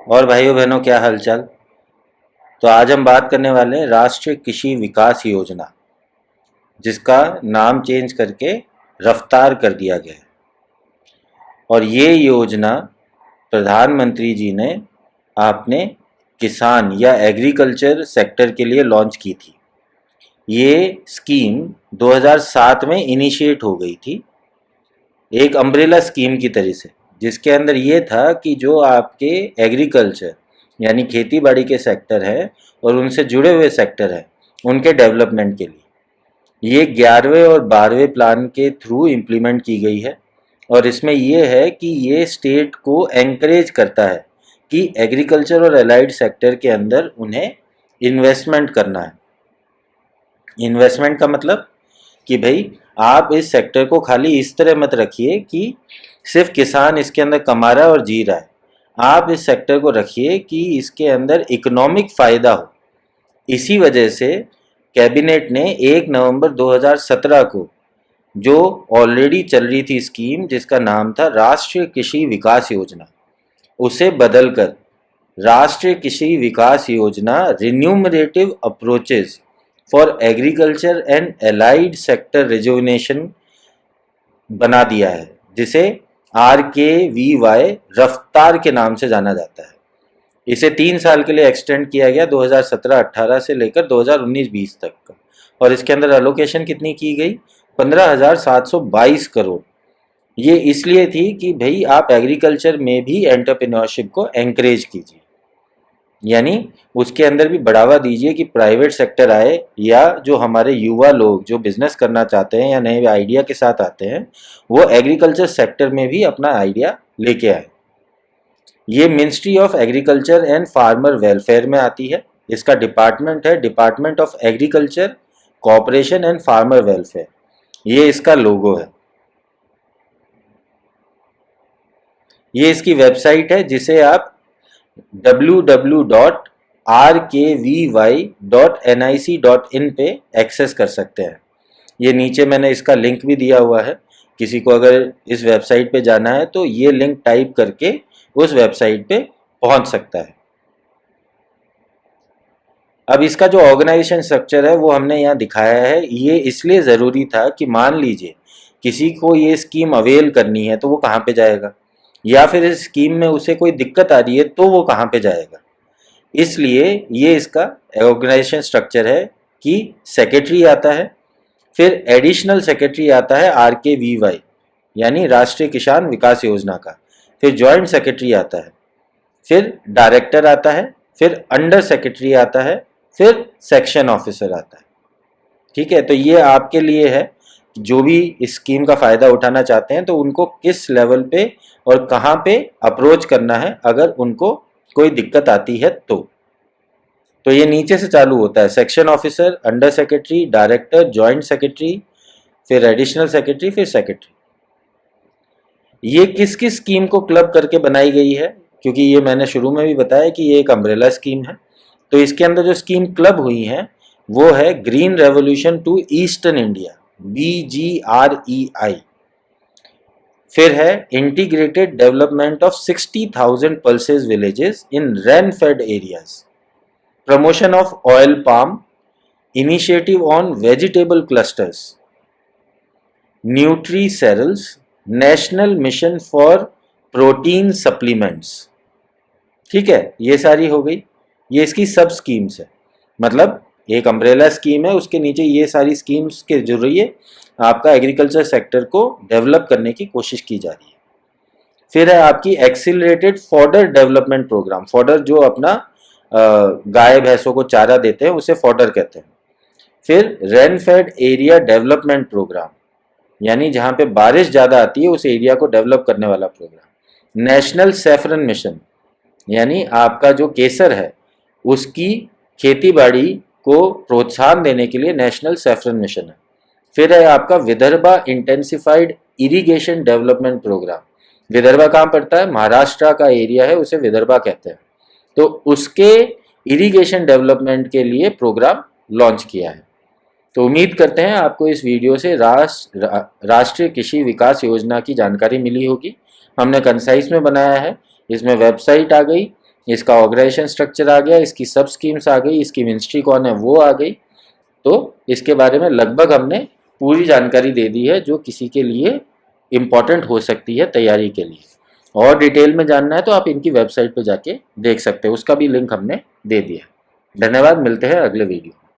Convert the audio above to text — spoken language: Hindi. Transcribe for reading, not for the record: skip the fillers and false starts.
और भाइयों बहनों, क्या हालचाल। तो आज हम बात करने वाले हैं राष्ट्रीय कृषि विकास योजना, जिसका नाम चेंज करके रफ्तार कर दिया गया है। और ये योजना प्रधानमंत्री जी ने आपने किसान या एग्रीकल्चर सेक्टर के लिए लॉन्च की थी। ये स्कीम 2007 में इनिशिएट हो गई थी, एक अम्ब्रेला स्कीम की तरह से, जिसके अंदर ये था कि जो आपके एग्रीकल्चर यानी खेती बाड़ी के सेक्टर है और उनसे जुड़े हुए सेक्टर हैं, उनके डेवलपमेंट के लिए ये 11वें और 12वें प्लान के थ्रू इम्प्लीमेंट की गई है। और इसमें ये है कि ये स्टेट को एनकरेज करता है कि एग्रीकल्चर और एलाइड सेक्टर के अंदर उन्हें इन्वेस्टमेंट करना है। इन्वेस्टमेंट का मतलब कि भाई आप इस सेक्टर को खाली इस तरह मत रखिए कि सिर्फ किसान इसके अंदर कमा रहा है और जी रहा है। आप इस सेक्टर को रखिए कि इसके अंदर इकोनॉमिक फ़ायदा हो। इसी वजह से कैबिनेट ने 1 नवंबर 2017 को जो ऑलरेडी चल रही थी स्कीम, जिसका नाम था राष्ट्रीय कृषि विकास योजना, उसे बदलकर राष्ट्रीय कृषि विकास योजना remunerative approaches for agriculture and allied sector rejuvenation बना दिया है, जिसे RKVY रफ्तार के नाम से जाना जाता है। इसे 3 साल के लिए एक्सटेंड किया गया 2017-18 से लेकर 2019-20 तक का। और इसके अंदर एलोकेशन कितनी की गई? 15,722 करोड़। ये इसलिए थी कि भाई आप एग्रीकल्चर में भी एंटरप्रेन्योरशिप को एंकरेज कीजिए, यानी उसके अंदर भी बढ़ावा दीजिए कि प्राइवेट सेक्टर आए, या जो हमारे युवा लोग जो बिजनेस करना चाहते हैं या नए आइडिया के साथ आते हैं, वो एग्रीकल्चर सेक्टर में भी अपना आइडिया लेके आए। ये ministry of agriculture and farmer welfare में आती है। इसका डिपार्टमेंट है department of agriculture, cooperation and farmer welfare. ये इसका लोगो है। ये इसकी वेबसाइट है, जिसे आप www.rkvy.nic.in पे एक्सेस कर सकते हैं। ये नीचे मैंने इसका लिंक भी दिया हुआ है। किसी को अगर इस वेबसाइट पे जाना है तो ये लिंक टाइप करके उस वेबसाइट पे पहुंच सकता है। अब इसका जो ऑर्गेनाइजेशन स्ट्रक्चर है वो हमने यहाँ दिखाया है। ये इसलिए ज़रूरी था कि मान लीजिए किसी को ये स्कीम अवेल करनी है तो वो कहाँ पे जाएगा, या फिर इस स्कीम में उसे कोई दिक्कत आ रही है तो वो कहाँ पे जाएगा। इसलिए ये इसका ऑर्गेनाइजेशन स्ट्रक्चर है कि सेक्रेटरी आता है, फिर एडिशनल सेक्रेटरी आता है RKVY यानी राष्ट्रीय किसान विकास योजना का, फिर जॉइंट सेक्रेटरी आता है, फिर डायरेक्टर आता है, फिर अंडर सेक्रेटरी आता है, फिर सेक्शन ऑफिसर आता है। ठीक है, तो ये आपके लिए है, जो भी इस स्कीम का फ़ायदा उठाना चाहते हैं तो उनको किस लेवल पे और कहाँ पे अप्रोच करना है अगर उनको कोई दिक्कत आती है तो ये नीचे से चालू होता है। Section officer, under secretary, director, joint secretary, फिर एडिशनल सेक्रेटरी, फिर सेक्रेटरी। ये किस किस स्कीम को क्लब करके बनाई गई है, क्योंकि ये मैंने शुरू में भी बताया कि ये एक अम्ब्रेला स्कीम है। तो इसके अंदर जो स्कीम क्लब हुई हैं वो है green revolution to eastern India, BGREI। फिर है integrated development of 60,000 pulses villages in rain fed areas, promotion of oil palm, initiative on vegetable clusters, nutri cereals, national mission for protein supplements. ठीक है, ये सारी हो गई। ये इसकी सब स्कीम्स है, मतलब एक अम्ब्रेला स्कीम है, उसके नीचे ये सारी स्कीम्स के जरिए आपका एग्रीकल्चर सेक्टर को डेवलप करने की कोशिश की जा रही है। फिर है आपकी accelerated fodder development programme. Fodder जो अपना गाय भैंसों को चारा देते हैं उसे फॉडर कहते हैं। फिर rain fed area development programme, यानी जहाँ पे बारिश ज़्यादा आती है उस एरिया को डेवलप करने वाला प्रोग्राम। नेशनल सैफरन मिशन, यानी आपका जो केसर है उसकी खेती बाड़ी को प्रोत्साहन देने के लिए नेशनल सैफरन मिशन है। फिर है आपका Vidarbha intensified irrigation development programme. Vidarbha कहाँ पड़ता है? महाराष्ट्र का एरिया है, उसे विदर्भा कहते हैं। तो उसके इरिगेशन डेवलपमेंट के लिए प्रोग्राम लॉन्च किया है। तो उम्मीद करते हैं आपको इस वीडियो से राष्ट्रीय कृषि विकास योजना की जानकारी मिली होगी। हमने कंसाइज में बनाया है, इसमें वेबसाइट आ गई, इसका ऑर्गेनाइजेशन स्ट्रक्चर आ गया, इसकी सब स्कीम्स आ गई, इसकी मिनिस्ट्री कौन है वो आ गई। तो इसके बारे में लगभग हमने पूरी जानकारी दे दी है जो किसी के लिए इम्पॉर्टेंट हो सकती है तैयारी के लिए। और डिटेल में जानना है तो आप इनकी वेबसाइट पे जाके देख सकते हो, उसका भी लिंक हमने दे दिया। धन्यवाद, मिलते हैं अगले वीडियो।